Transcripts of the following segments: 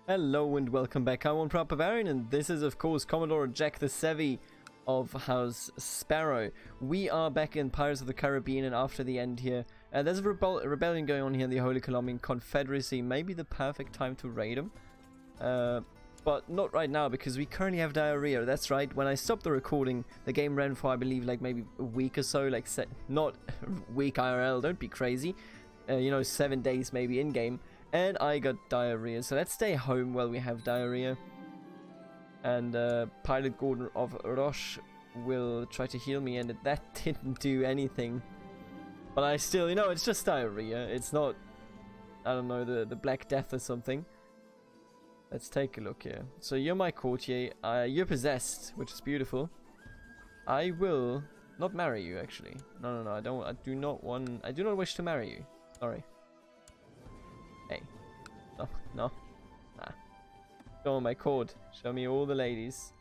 Hello and welcome back. I'm Proud Bavarian, and this is of course Commodore Jack the Savvy of House Sparrow. We are back in Pirates of the Caribbean, and after the end here, there's a rebellion going on here in the Holy Colombian Confederacy. Maybe the perfect time to raid them, but not right now because we currently have diarrhea. That's right. When I stopped the recording, the game ran for I believe like maybe a week or so. Like not week IRL. Don't be crazy. 7 days maybe in game. And I got diarrhea, so let's stay home while we have diarrhea. And Pilot Gordon of Roche will try to heal me, and that didn't do anything. But I still, it's just diarrhea. It's not, I don't know, the Black Death or something. Let's take a look here. So you're my courtier. You're possessed, which is beautiful. I will not marry you, actually. No, I do not wish to marry you. Sorry. Hey. No. Nah. Show on my court. Show me all the ladies.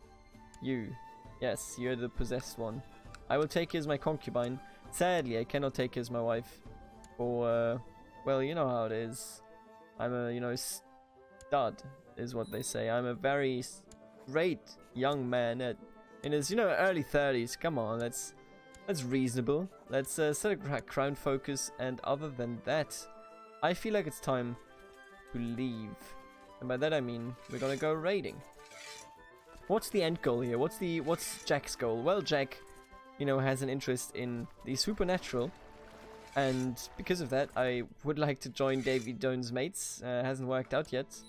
You. Yes, you're the possessed one. I will take you as my concubine. Sadly, I cannot take you as my wife. For, well, you know how it is. I'm a, stud, is what they say. I'm a very great young man in his, early 30s. Come on, that's reasonable. Let's set a crown focus, and other than that, I feel like it's time to leave. And by that I mean we're gonna go raiding. What's the end goal here? What's Jack's goal? Well, Jack, has an interest in the supernatural, and because of that, I would like to join Davy Jones' mates. Hasn't worked out yet.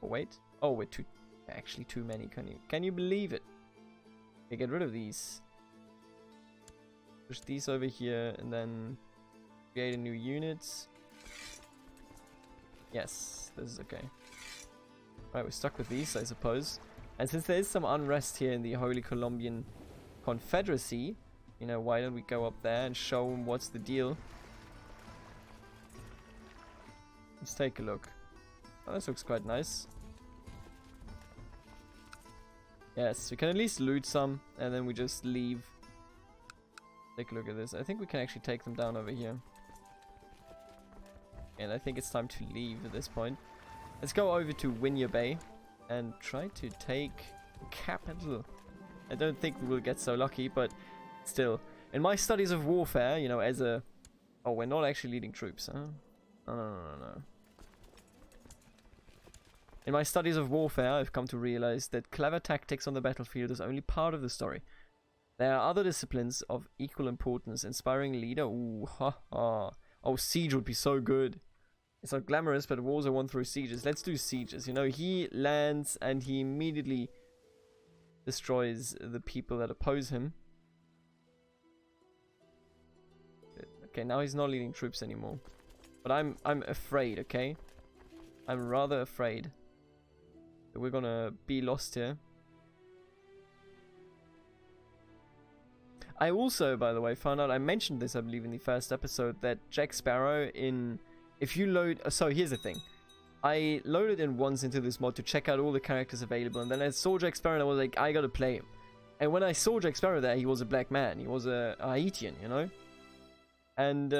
Oh wait, we're actually too many. Can you believe it? Okay, get rid of these. Push these over here, and then create a new unit. Yes, this is okay. Alright, we're stuck with these, I suppose. And since there is some unrest here in the Holy Colombian Confederacy, why don't we go up there and show them what's the deal? Let's take a look. Oh, this looks quite nice. Yes, we can at least loot some, and then we just leave. Take a look at this. I think we can actually take them down over here. And I think it's time to leave at this point. Let's go over to Winya Bay and try to take capital. I don't think we will get so lucky, but still. In my studies of warfare, as a... Oh, we're not actually leading troops, huh? No. In my studies of warfare, I've come to realize that clever tactics on the battlefield is only part of the story. There are other disciplines of equal importance. Inspiring leader. Ooh, Oh, siege would be so good. It's not glamorous, but wars are won through sieges. Let's do sieges. He lands and he immediately destroys the people that oppose him. Okay, now he's not leading troops anymore. But I'm afraid, okay? I'm rather afraid that we're gonna be lost here. I also, by the way, found out, I mentioned this, I believe, in the first episode, that Jack Sparrow if you load... So, here's the thing. I loaded in once into this mod to check out all the characters available, and then I saw Jack Sparrow and I was like, I gotta play him. And when I saw Jack Sparrow there, he was a black man. He was a Haitian, And,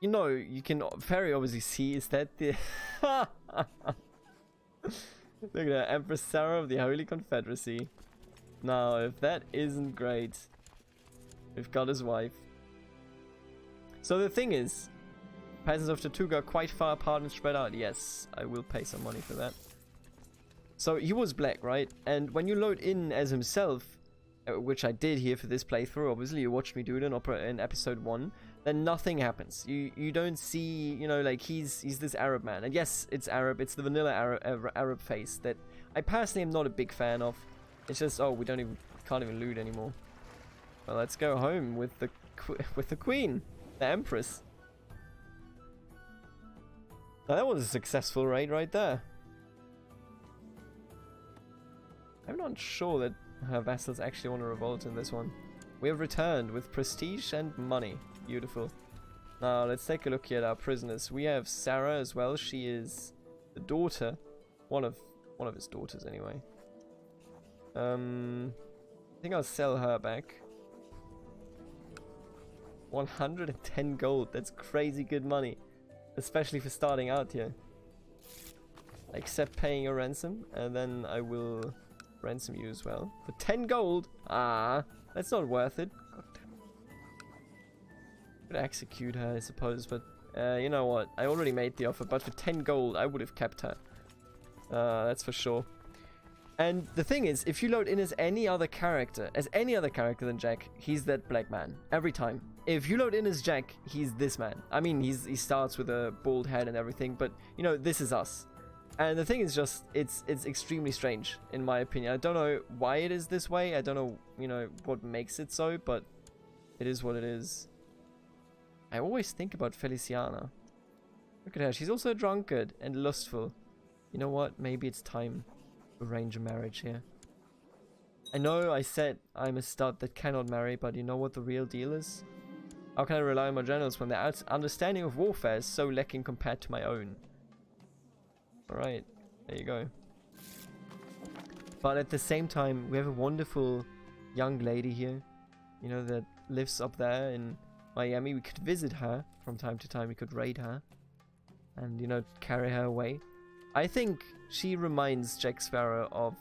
you can very obviously see, is that the... Look at that, Empress Sarah of the Holy Confederacy. Now, if that isn't great... We've got his wife. So the thing is, peasants of Tortuga are quite far apart and spread out. Yes, I will pay some money for that. So he was black, right? And when you load in as himself, which I did here for this playthrough, obviously you watched me do it in episode 1, then nothing happens. You don't see, like he's this Arab man. And yes, it's Arab. It's the vanilla Arab face that I personally am not a big fan of. It's just, oh, we can't even loot anymore. Well, let's go home with the queen, the empress. Now, that was a successful raid right there. I'm not sure that her vassals actually want to revolt in this one. We have returned with prestige and money. Beautiful. Now, let's take a look here at our prisoners. We have Sarah as well. She is the daughter, one of his daughters anyway. I think I'll sell her back. 110 gold. That's crazy good money. Especially for starting out here. accept paying a ransom, and then I will ransom you as well. For 10 gold? Ah, that's not worth it. God damn. Could execute her, I suppose, but you know what? I already made the offer, but for 10 gold, I would have kept her. That's for sure. And the thing is, if you load in as any other character than Jack, he's that black man. Every time. If you load in as Jack, he's this man. I mean, he starts with a bald head and everything, but, you know, this is us. And the thing is just, it's extremely strange, in my opinion. I don't know why it is this way. I don't know, you know, what makes it so, but it is what it is. I always think about Feliciano. Look at her. She's also a drunkard and lustful. You know what? Maybe it's time to arrange a marriage here. I know I said I'm a stud that cannot marry, but you know what the real deal is? How can I rely on my generals when their understanding of warfare is so lacking compared to my own? Alright, there you go. But at the same time, we have a wonderful young lady here, you know, that lives up there in Miami. We could visit her from time to time. We could raid her and, you know, carry her away. I think she reminds Jack Sparrow of,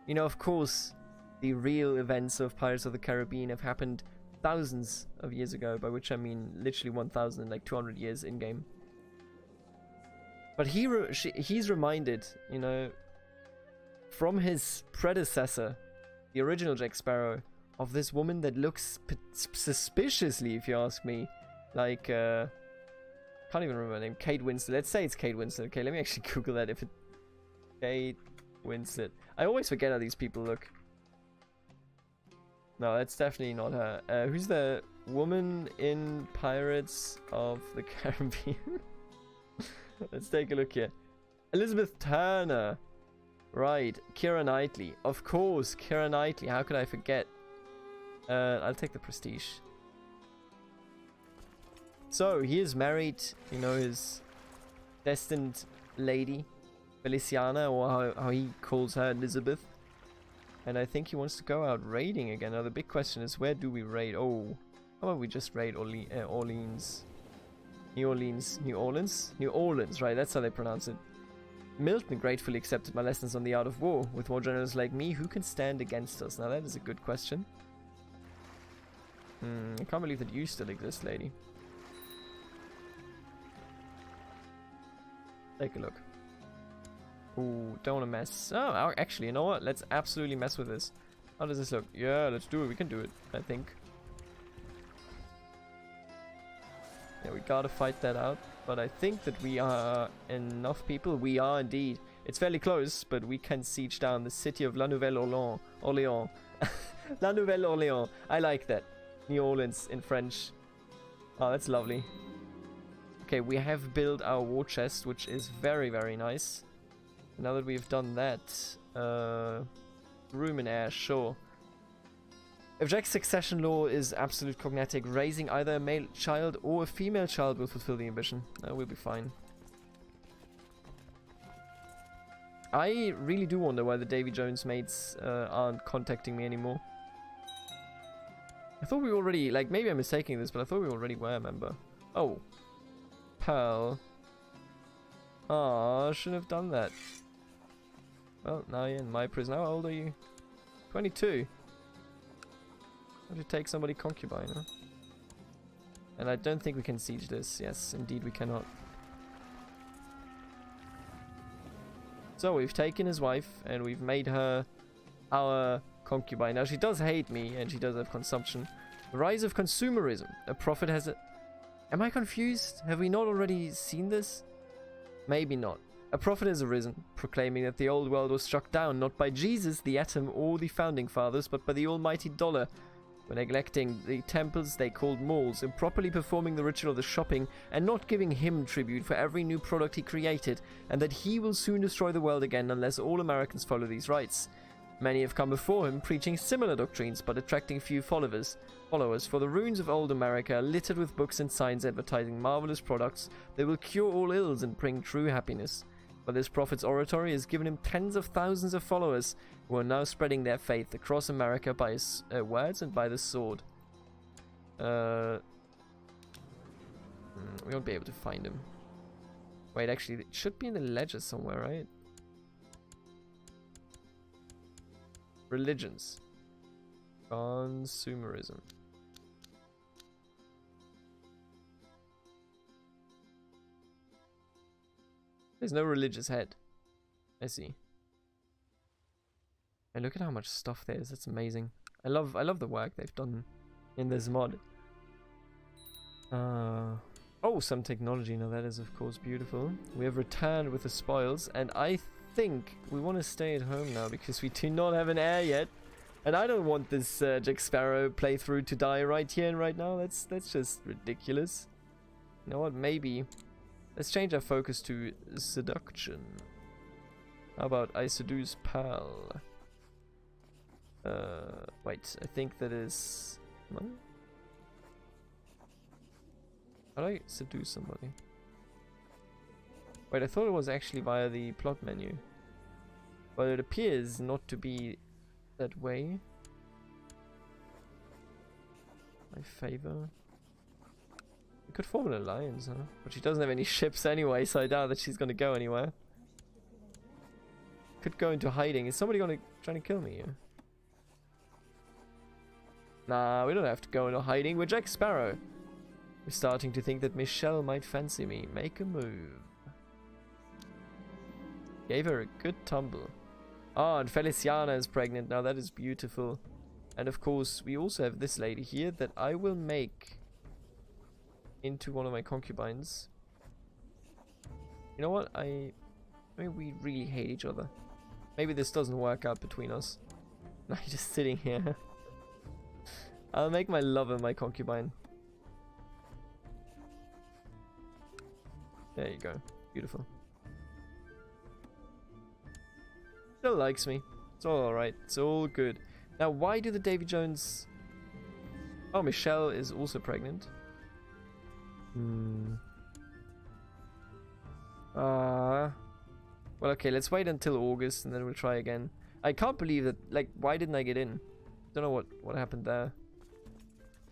you know, of course, the real events of Pirates of the Caribbean have happened thousands of years ago, by which I mean literally 1,000, like 200 years in-game. But he's reminded, you know, from his predecessor, the original Jack Sparrow, of this woman that looks suspiciously, if you ask me, like, can't even remember her name, Kate Winslet. Let's say it's Kate Winslet. Okay, let me actually Google that. If it, Kate Winslet. I always forget how these people look. No, that's definitely not her. Who's the woman in Pirates of the Caribbean? Let's take a look here. Elizabeth Turner. Right. Keira Knightley. Of course, Keira Knightley. How could I forget? I'll take the prestige. So, he is married, you know, his destined lady, Feliciano, or how he calls her, Elizabeth. And I think he wants to go out raiding again. Now, the big question is, where do we raid? Oh, how about we just raid Orleans? New Orleans, right, that's how they pronounce it. Milton gratefully accepted my lessons on the art of war. With more generals like me, who can stand against us? Now, that is a good question. I can't believe that you still exist, lady. Take a look. Ooh, don't want to mess. Oh, actually, you know what? Let's absolutely mess with this. How does this look? Yeah, let's do it. We can do it, I think. Yeah, we gotta fight that out. But I think that we are enough people. We are indeed. It's fairly close, but we can siege down the city of La Nouvelle Orléans. La Nouvelle Orléans. I like that. New Orleans in French. Oh, that's lovely. Okay, we have built our war chest, which is very, very nice. Now that we've done that, room in air, sure. If Jack's succession law is absolute cognatic, raising either a male child or a female child will fulfill the ambition. We'll be fine. I really do wonder why the Davy Jones mates aren't contacting me anymore. I thought we already, like, maybe I'm mistaking this, but I thought we already were a member. Oh. Pearl. Aw, I shouldn't have done that. Well, now you're in my prison. How old are you? 22. I should take somebody concubine, huh? And I don't think we can siege this. Yes, indeed we cannot. So we've taken his wife and we've made her our concubine. Now she does hate me and she does have consumption. The rise of consumerism. A prophet has a... Am I confused? Have we not already seen this? Maybe not. A prophet has arisen, proclaiming that the old world was struck down not by Jesus, the atom, or the founding fathers, but by the almighty dollar. When neglecting the temples they called malls, improperly performing the ritual of the shopping, and not giving him tribute for every new product he created, and that he will soon destroy the world again unless all Americans follow these rites. Many have come before him, preaching similar doctrines, but attracting few followers. For the ruins of old America are littered with books and signs advertising marvelous products that will cure all ills and bring true happiness. But this prophet's oratory has given him tens of thousands of followers, who are now spreading their faith across America by his words and by the sword. We won't be able to find him. Wait, actually, it should be in the ledger somewhere, right? Religions. Consumerism. There's no religious head. I see. And look at how much stuff there is. That's amazing. I love the work they've done in this mod. Oh, some technology. Now that is of course beautiful. We have returned with the spoils, and I think we want to stay at home now because we do not have an heir yet. And I don't want this Jack Sparrow playthrough to die right here and right now. That's just ridiculous. You know what? Maybe let's change our focus to seduction. How about I seduce Pearl? Wait, I think that is... No? How do I seduce somebody? Wait, I thought it was actually via the plot menu. But it appears not to be that way. My favor. We could form an alliance, huh? But she doesn't have any ships anyway, so I doubt that she's gonna go anywhere. Could go into hiding. Is somebody trying to kill me here? Nah, we don't have to go into hiding. We're Jack Sparrow. We're starting to think that Michelle might fancy me. Make a move. Gave her a good tumble. Oh, and Feliciano is pregnant. Now that is beautiful. And of course, we also have this lady here that I will make into one of my concubines. You know what? I mean, we really hate each other. Maybe this doesn't work out between us. Now you're just sitting here. I'll make my lover my concubine. There you go. Beautiful. Still likes me. It's all alright. It's all good. Now, why do the Davy Jones... Oh, Michelle is also pregnant. Well, okay, let's wait until August and then we'll try again. I can't believe that, like, why didn't I get in? Don't know what happened there.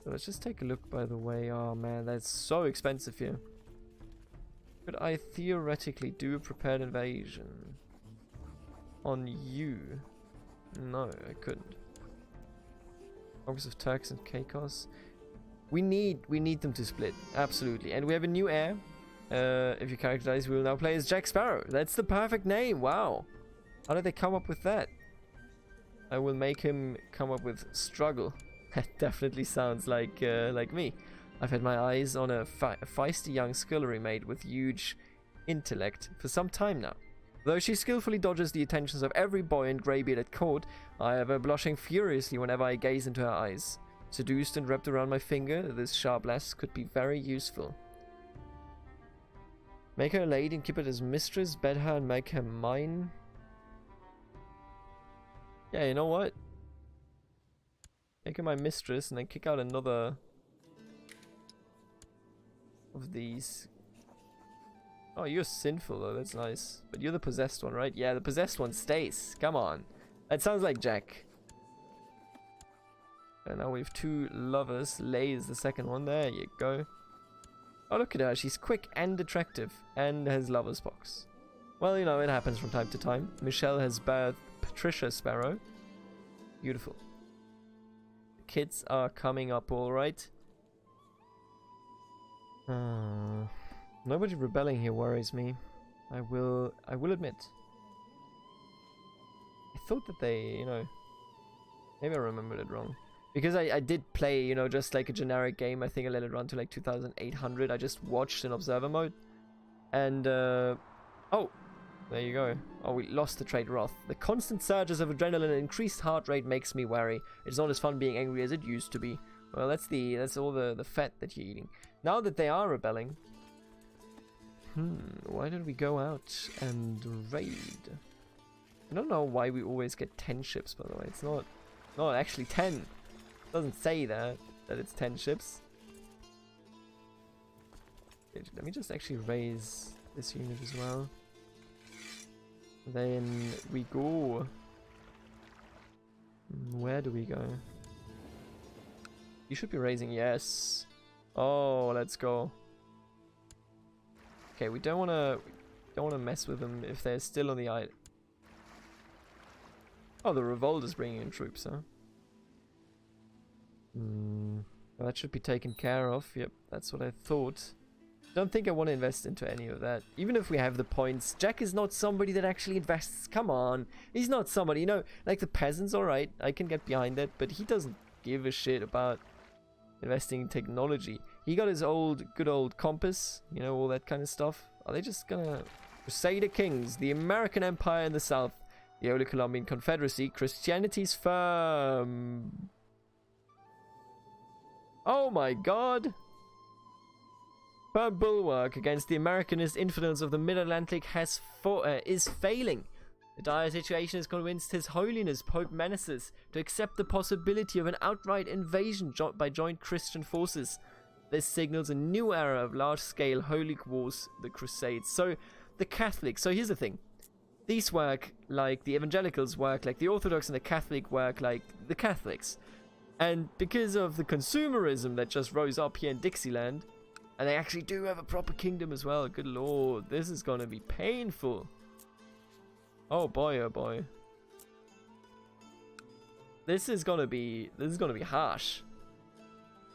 So let's just take a look, by the way. Oh man, that's so expensive here. Could I theoretically do a prepared invasion on you? No, I couldn't. Focus of Turks and Caicos. We need them to split, absolutely. And we have a new heir. If you character dies, we will now play as Jack Sparrow. That's the perfect name. Wow. How did they come up with that? I will make him come up with struggle. That definitely sounds like me. I've had my eyes on a feisty young scullery maid with huge intellect for some time now. Though she skillfully dodges the attentions of every boy and greybeard at court, I have her blushing furiously whenever I gaze into her eyes. Seduced and wrapped around my finger, this sharp lass could be very useful. Make her a lady and keep it as mistress, bed her and make her mine. Yeah, you know what? Make her my mistress and then kick out another of these. Oh, you're sinful though, that's nice. But you're the possessed one, right? Yeah, the possessed one stays. Come on. That sounds like Jack. And now we have two lovers. Lay is the second one. There you go. Oh, look at her. She's quick and attractive and has lover's box. Well, you know, it happens from time to time. Michelle has birthed Patricia Sparrow. Beautiful. The kids are coming up all right. Nobody rebelling here worries me. I will admit. I thought that they, you know, maybe I remembered it wrong. Because I did play, you know, just like a generic game. I think I let it run to like 2800. I just watched in observer mode. And, oh, there you go. Oh, we lost the trait Wrath. The constant surges of adrenaline and increased heart rate makes me wary. It's not as fun being angry as it used to be. Well, that's all the fat that you're eating. Now that they are rebelling, why did we go out and raid? I don't know why we always get 10 ships, by the way. It's not actually 10. It doesn't say that it's 10 ships. Okay, let me just actually raise this unit as well. Then we go. Where do we go? You should be raising, yes. Oh, let's go. Okay, we don't wanna mess with them if they're still on the island. Oh, the revolt is bringing in troops, huh? Well, that should be taken care of. Yep, that's what I thought. Don't think I want to invest into any of that. Even if we have the points, Jack is not somebody that actually invests. Come on. He's not somebody, you know, like the peasants, alright, I can get behind that, but he doesn't give a shit about investing in technology. He got his good old compass, you know, all that kind of stuff. Are they just gonna... Crusader kings, the American Empire in the south, the Holy Colombian Confederacy, Christianity's firm... Oh my god! Firm bulwark against the Americanist infidels of the Mid-Atlantic is failing. The dire situation has convinced His Holiness Pope Meneses to accept the possibility of an outright invasion by joint Christian forces. This signals a new era of large-scale holy wars, the Crusades. So, the Catholics. So here's the thing. These work like the evangelicals work like the Orthodox, and the Catholic work like the Catholics. And because of the consumerism that just rose up here in Dixieland, and they actually do have a proper kingdom as well, good lord, this is gonna be painful. Oh boy, oh boy. This is gonna be harsh.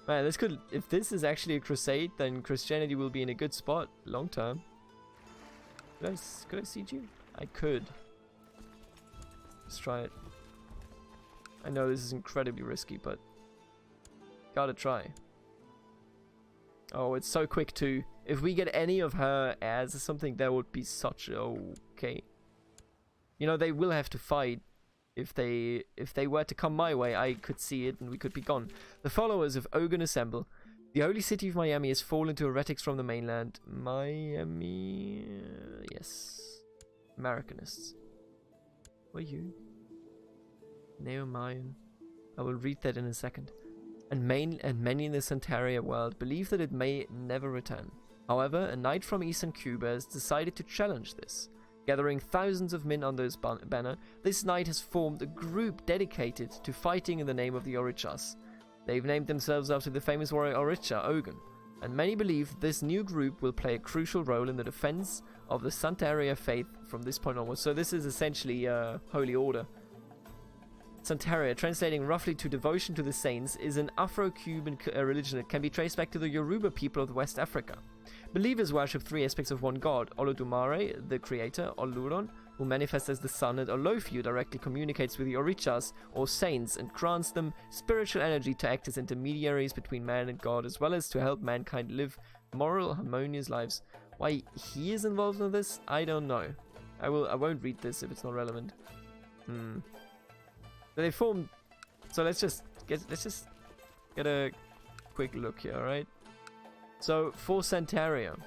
Man, this could, if this is actually a crusade, then Christianity will be in a good spot long term. Could I siege you? I could. Let's try it. I know this is incredibly risky, but gotta try. Oh, it's so quick too. If we get any of her heirs or something, that would be such okay. You know, they will have to fight. If they were to come my way, I could see it and we could be gone. The followers of Ogun assemble. The holy city of Miami has fallen to heretics from the mainland. Miami... yes. Americanists. Were you? Neo-Mayan. I will read that in a second. And many in the Santeria world believe that it may never return. However, a knight from eastern Cuba has decided to challenge this. Gathering thousands of men under his banner, this knight has formed a group dedicated to fighting in the name of the Orichas. They've named themselves after the famous warrior Oricha, Ogun, and many believe this new group will play a crucial role in the defense of the Santeria faith from this point onwards. So this is essentially a holy order. Santeria, translating roughly to devotion to the saints, is an Afro-Cuban religion that can be traced back to the Yoruba people of West Africa. Believers worship three aspects of one god: Olodumare, the creator; Oluron, who manifests as the sun; and Olofio directly communicates with the Orichas, or saints, and grants them spiritual energy to act as intermediaries between man and God, as well as to help mankind live moral, harmonious lives. Why he is involved in this, I don't know. I won't read this if it's not relevant. They formed. So let's just get a quick look here, alright? So for Santeria.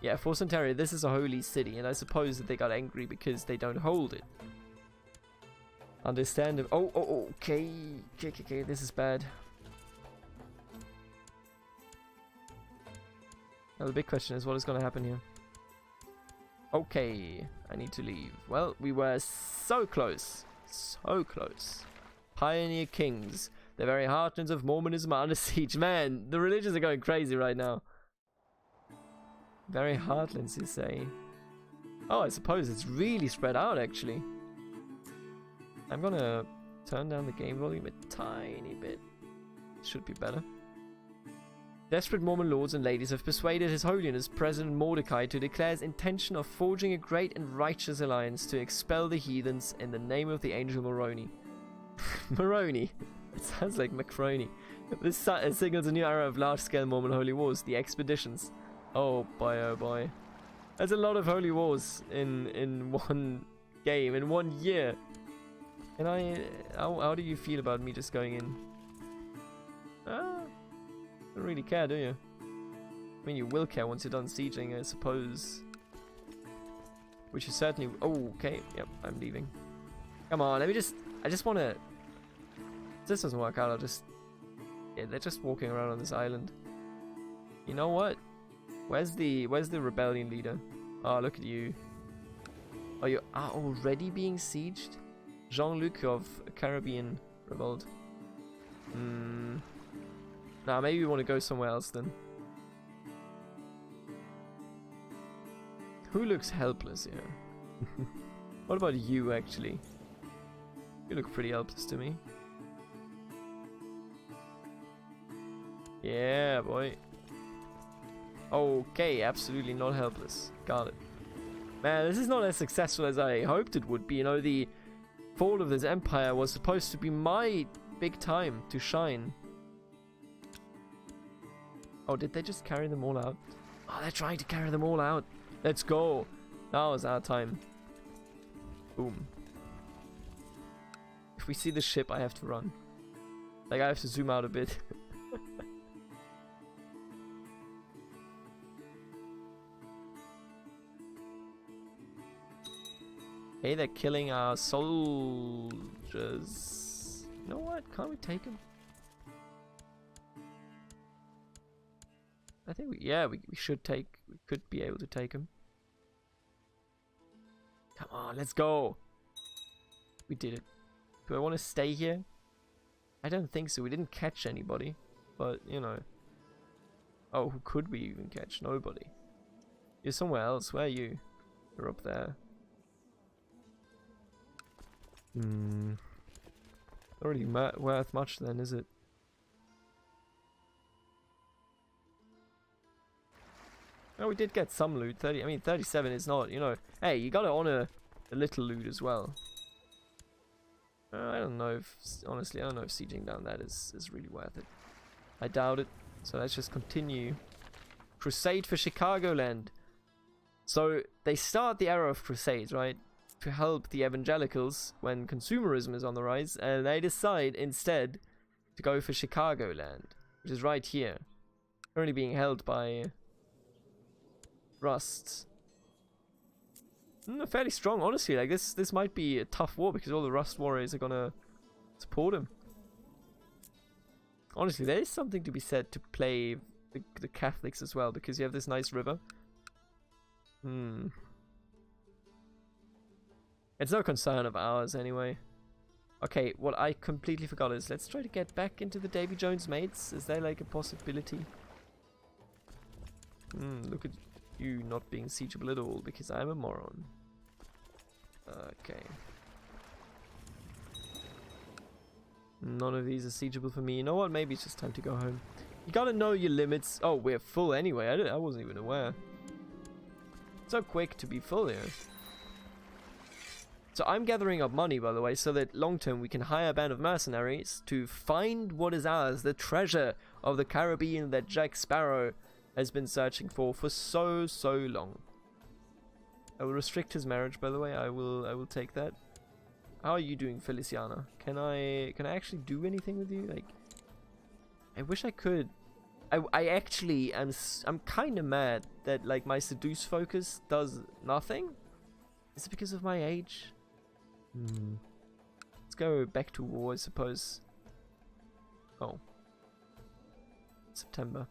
Yeah, for Santeria, this is a holy city, and I suppose that they got angry because they don't hold it. Understand? Okay, this is bad. Now the big question is, what is going to happen here? Okay, I need to leave. Well, we were so close. So close. Pioneer kings. The very heartlands of Mormonism are under siege. Man, the religions are going crazy right now. Very heartlands, you say? Oh, I suppose it's really spread out, actually. I'm gonna turn down the game volume a tiny bit. It should be better. Desperate Mormon lords and ladies have persuaded His Holiness President Mordecai to declare his intention of forging a great and righteous alliance to expel the heathens in the name of the angel Moroni. Moroni. It sounds like macaroni. This signals a new era of large-scale Mormon holy wars, the expeditions. Oh boy, oh boy. There's a lot of holy wars in one game, in 1 year. And how do you feel about me just going in? Don't really care, do you? I mean, you will care once you're done sieging, I suppose. Which is certainly... Oh, okay. Yep, I'm leaving. Come on, let me just... I just want to... If this doesn't work out, I'll just... Yeah, they're just walking around on this island. You know what? Where's the rebellion leader? Oh, look at you. Oh, you are already being sieged? Jean-Luc of Caribbean Revolt. Nah, maybe we want to go somewhere else then. Who looks helpless here? What about you, actually? You look pretty helpless to me. Yeah, boy. Okay, absolutely not helpless. Got it. Man, this is not as successful as I hoped it would be. You know, the fall of this empire was supposed to be my big time to shine. Oh, did they just carry them all out? Oh, they're trying to carry them all out. Let's go. That was our time. Boom. If we see the ship, I have to run. Like, I have to zoom out a bit. Hey, they're killing our soldiers. You know what? Can't we take them? I think we should take. We could be able to take them. Come on, let's go. We did it. Do I want to stay here? I don't think so. We didn't catch anybody, but you know. Oh, who could we even catch? Nobody. You're somewhere else. Where are you? You're up there. Not really worth much then, is it? Oh, we did get some loot. 37 is not, you know. Hey, you gotta honor a little loot as well. I don't know if, honestly, I don't know if sieging down that is really worth it. I doubt it. So let's just continue. Crusade for Chicagoland. So they start the era of crusades, right? To help the evangelicals when consumerism is on the rise, and they decide instead to go for Chicagoland, which is right here, currently being held by Rusts. Fairly strong, honestly. Like this might be a tough war because all the Rust warriors are gonna support him. Honestly, there is something to be said to play the Catholics as well, because you have this nice river. It's no concern of ours anyway. Okay, what I completely forgot is, let's try to get back into the Davy Jones mates. Is there like a possibility? Look at you not being siegeable at all, because I'm a moron. Okay. None of these are siegeable for me. You know what? Maybe it's just time to go home. You gotta know your limits. Oh, we're full anyway. I wasn't even aware. So quick to be full here. So I'm gathering up money, by the way, so that long term we can hire a band of mercenaries to find what is ours, the treasure of the Caribbean that Jack Sparrow has been searching for so long. I will restrict his marriage, by the way. I will take that. How are you doing, Feliciano? Can I actually do anything with you? Like, I wish I could. I actually I'm kind of mad that like my seduce focus does nothing. Is it because of my age? Let's go back to war, I suppose. Oh. September.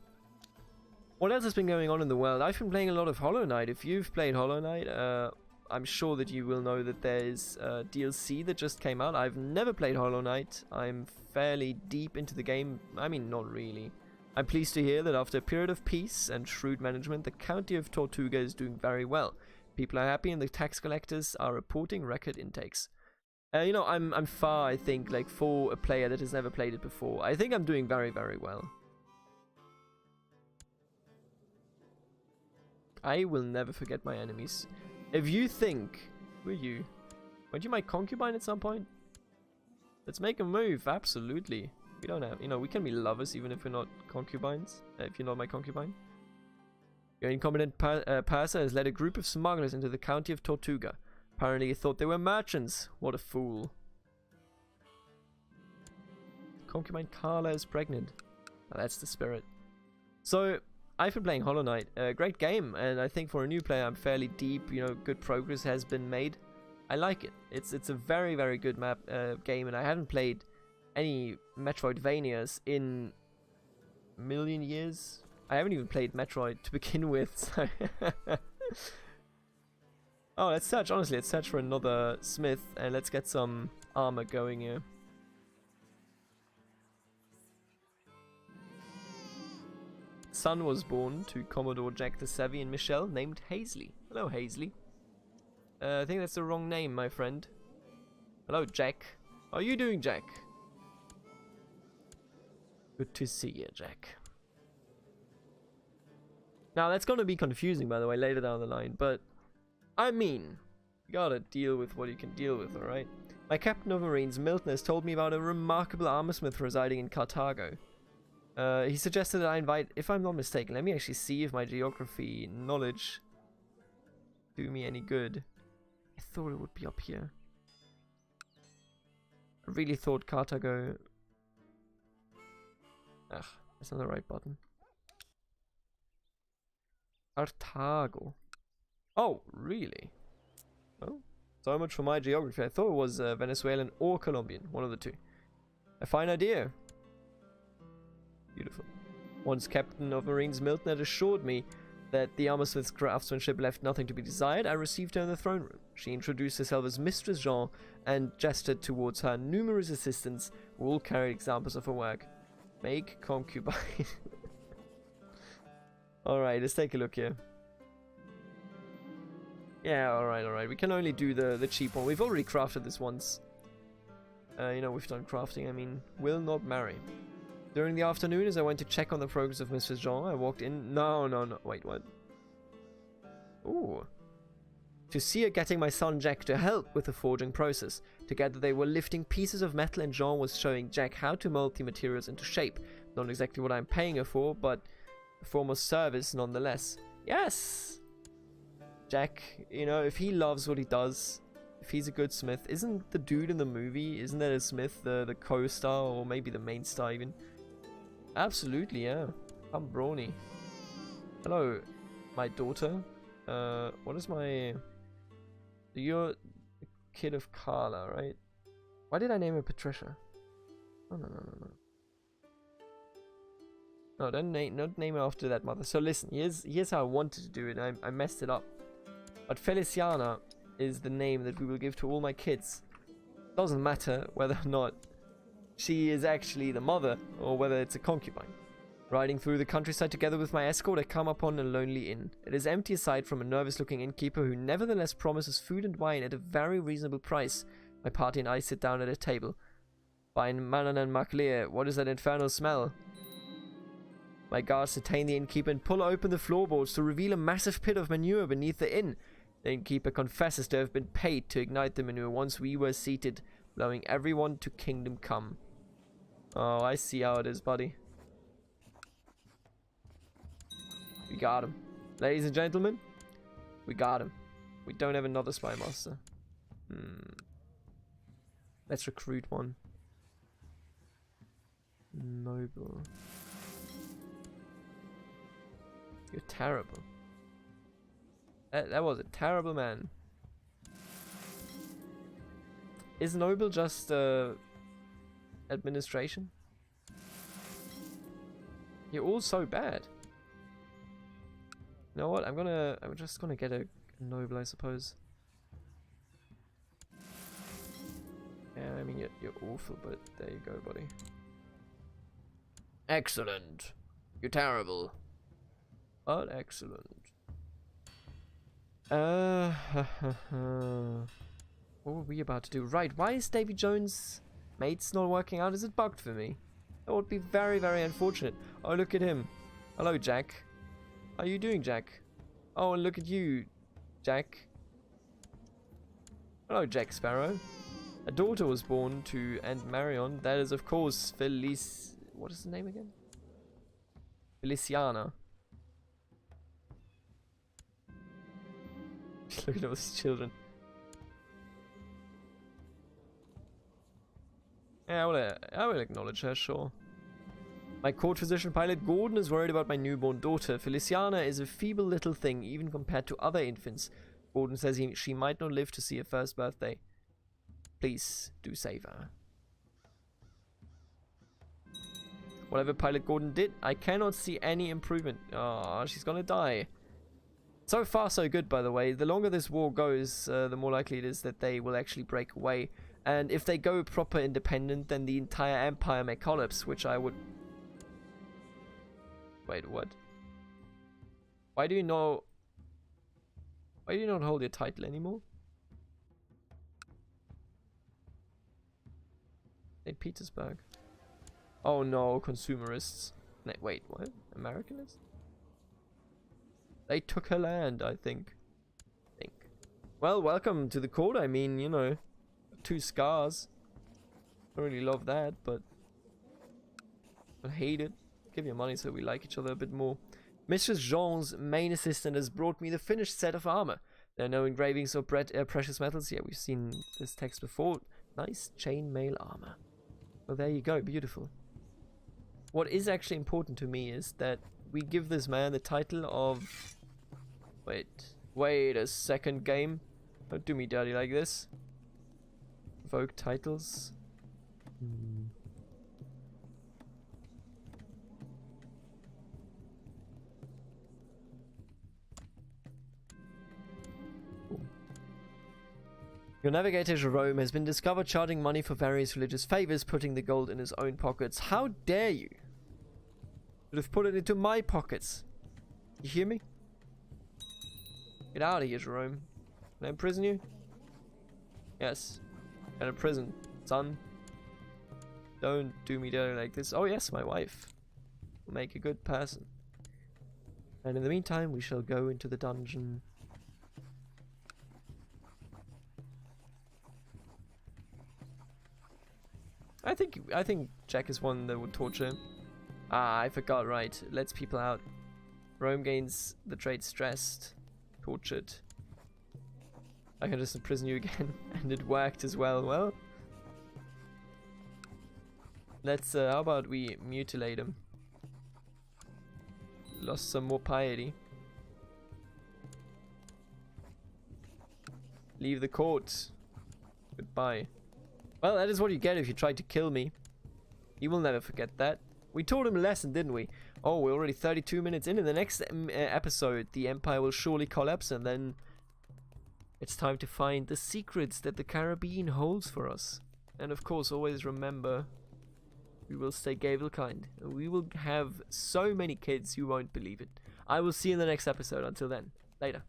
What else has been going on in the world? I've been playing a lot of Hollow Knight. If you've played Hollow Knight, I'm sure that you will know that there's DLC that just came out. I've never played Hollow Knight. I'm fairly deep into the game. I mean, not really. I'm pleased to hear that after a period of peace and shrewd management, the county of Tortuga is doing very well. People are happy and the tax collectors are reporting record intakes. You know, I'm far, I think, like for a player that has never played it before. I think I'm doing very well. I will never forget my enemies. If you think... Who are you? Weren't you my concubine at some point? Let's make a move, absolutely. We don't have... You know, we can be lovers even if we're not concubines. If you're not my concubine. Your incompetent purser has led a group of smugglers into the county of Tortuga. Apparently he thought they were merchants. What a fool. Concubine Carla is pregnant. Oh, that's the spirit. So, I've been playing Hollow Knight. Great game, and I think for a new player I'm fairly deep. You know, good progress has been made. I like it. It's a very good map game, and I haven't played any Metroidvanias in a million years. I haven't even played Metroid to begin with, so... Oh, let's search, honestly, let's search for another smith, and let's get some armor going here. Son was born to Commodore Jack the Savvy and Michelle, named Hasley. Hello, Hasley. I think that's the wrong name, my friend. Hello, Jack. How are you doing, Jack? Good to see you, Jack. Now, that's going to be confusing, by the way, later down the line, but I mean, you gotta deal with what you can deal with, alright? My captain of Marines, Milton, has told me about a remarkable armorsmith residing in Cartago. He suggested that I invite, if I'm not mistaken, let me actually see if my geography knowledge do me any good. I thought it would be up here. I really thought Cartago... Ugh, that's not the right button. Cartago. Oh, really? Well, so much for my geography. I thought it was Venezuelan or Colombian, one of the two. A fine idea. Beautiful. Once captain of Marines, Milton had assured me that the armorsmith's craftsmanship left nothing to be desired. I received her in the throne room. She introduced herself as Mistress Jean and gestured towards her numerous assistants who all carried examples of her work. Make concubine. Alright, let's take a look here. Yeah, alright. We can only do the cheap one. We've already crafted this once. You know, we've done crafting. I mean, will not marry. During the afternoon, as I went to check on the progress of Mistress Jean, I walked in. No. Wait, what? Ooh. To see her getting my son Jack to help with the forging process. Together they were lifting pieces of metal and Jean was showing Jack how to mold the materials into shape. Not exactly what I'm paying her for, but a form of service nonetheless. Yes! Jack, you know, if he loves what he does, if he's a good smith, isn't the dude in the movie, isn't that a smith, the co-star, or maybe the main star even? Absolutely, yeah. I'm Brawny. Hello, my daughter. What is my... You're the kid of Carla, right? Why did I name her Patricia? Oh, no. No, don't name her after that mother. So listen, here's how I wanted to do it. I messed it up. But Feliciano is the name that we will give to all my kids. Doesn't matter whether or not she is actually the mother or whether it's a concubine. Riding through the countryside together with my escort, I come upon a lonely inn. It is empty aside from a nervous-looking innkeeper who nevertheless promises food and wine at a very reasonable price. My party and I sit down at a table. By Manon and Maclear, what is that infernal smell? My guards detain the innkeeper and pull open the floorboards to reveal a massive pit of manure beneath the inn. The innkeeper confesses to have been paid to ignite the manure once we were seated, blowing everyone to kingdom come. Oh, I see how it is, buddy. We got him. Ladies and gentlemen, we got him. We don't have another Spymaster. Let's recruit one. Noble. You're terrible. That was a terrible man. Is Noble just administration? You're all so bad. You know what? I'm just gonna get a Noble, I suppose. Yeah, I mean you're awful, but there you go, buddy. Excellent. You're terrible. But excellent. What were we about to do? Right, why is Davy Jones' mates not working out? Is it bugged for me? That would be very, very unfortunate. Oh, look at him. Hello, Jack. How are you doing, Jack? Oh, and look at you, Jack. Hello, Jack Sparrow. A daughter was born to Aunt Marion. That is, of course, what is the name again? Feliciano. Look at all these children. Yeah, I will acknowledge her, sure. My court physician pilot Gordon is worried about my newborn daughter. Feliciana is a feeble little thing, even compared to other infants. Gordon says she might not live to see her first birthday. Please, do save her. Whatever Pilot Gordon did, I cannot see any improvement. Oh, she's gonna die. So far, so good, by the way. The longer this war goes, the more likely it is that they will actually break away. And if they go proper independent, then the entire empire may collapse, which I would... Wait, what? Why do you not hold your title anymore? St. Petersburg. Oh no, consumerists. Wait, what? Americanists? They took her land, I think. Well, welcome to the court. I mean, you know, 2 scars. Don't really love that, but I hate it. Give your money so we like each other a bit more. Mistress Jean's main assistant has brought me the finished set of armor. There are no engravings or precious metals. Yeah, we've seen this text before. Nice chainmail armor. Well, there you go. Beautiful. What is actually important to me is that we give this man the title of... Wait a second, game. Don't do me dirty like this. Vogue titles. Your navigator Jerome has been discovered charging money for various religious favors, putting the gold in his own pockets. How dare you? Should have put it into my pockets. You hear me? Get out of here, Jerome. Can I imprison you? Yes. Can I imprison, son? Don't do me dirty like this. Oh yes, my wife will make a good person. And in the meantime, we shall go into the dungeon. I think Jack is one that would torture him. Ah, I forgot, right. Lets people out. Rome gains the trait stressed. Tortured. I can just imprison you again. And it worked as well. Well. Let's, how about we mutilate him? Lost some more piety. Leave the court. Goodbye. Well, that is what you get if you try to kill me. You will never forget that. We taught him a lesson, didn't we? Oh, we're already 32 minutes in. In the next episode, the Empire will surely collapse, and then it's time to find the secrets that the Caribbean holds for us. And of course, always remember, we will stay Gable kind. We will have so many kids, you won't believe it. I will see you in the next episode. Until then, later.